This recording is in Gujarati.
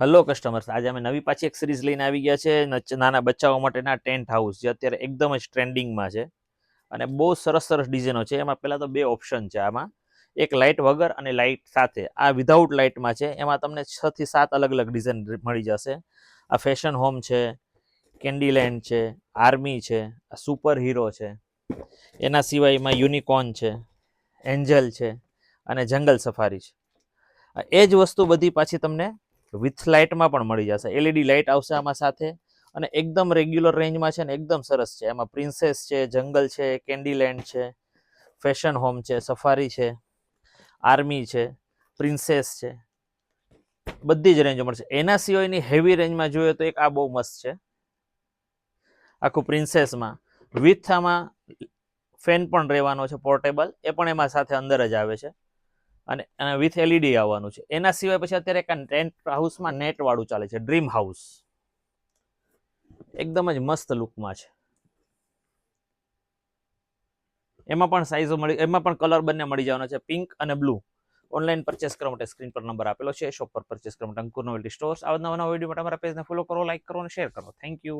હેલો કસ્ટમર્સ, આજે અમે નવી પાછી એક સિરીઝ લઈને આવી ગયા છે નાના બચ્ચાઓ માટેના ટેન્ટ હાઉસ, જે અત્યારે એકદમ જ ટ્રેન્ડિંગમાં છે અને બહુ સરસ સરસ ડિઝાઇનો છે. એમાં પહેલાં તો બે ઓપ્શન છે. આમાં એક લાઇટ વગર અને લાઇટ સાથે. આ વિધાઉટ લાઇટમાં છે. એમાં તમને 6 થી 7 અલગ અલગ ડિઝાઇન મળી જશે. આ ફેશન હોમ છે, કેન્ડીલેન્ડ છે, આર્મી છે, આ સુપર હીરો છે. એના સિવાયમાં યુનિકોર્ન છે, એન્જલ છે અને જંગલ સફારી છે. એ જ વસ્તુ બધી પાછી તમને વિથ લાઇટમાં પણ મળી જશે. એલઈડી લાઇટ આવશે આમાં સાથે અને એકદમ રેગ્યુલર રેન્જમાં છે ને એકદમ સરસ છે. એમાં પ્રિન્સેસ છે, જંગલ છે, કેન્ડીલેન્ડ છે, ફેશન હોમ છે, સફારી છે, આર્મી છે, પ્રિન્સેસ છે, બધી જ રેન્જો મળશે. એના સિવાયની હેવી રેન્જમાં જોઈએ તો એક આ બહુ મસ્ત છે, આખું પ્રિન્સેસમાં વિથ આમાં ફેન પણ રહેવાનો છે પોર્ટેબલ, એ પણ એમાં સાથે અંદર જ આવે છે અને વિથ એલઈડી આવવાનું છે. એના સિવાય પછી અત્યારે એક ટેન્ટ હાઉસમાં નેટ વાળું ચાલે છે, ડ્રીમ હાઉસ. એકદમ જ મસ્ત લુકમાં છે. એમાં પણ સાઇઝો મળી, એમાં પણ કલર બંને મળી જવાનો છે, પિંક અને બ્લુ. ઓનલાઈન પરચેસ કરવા માટે સ્ક્રીન પર નંબર આપેલો છે. શોપ પર પરચેસ કરવા માટે અંકુર નોવેલ્ટી સ્ટોર્સ. આવા નવા વિડીયો માટે અમારા પેજને ફોલો કરો, લાઈક કરો અને શેર કરો. Thank you.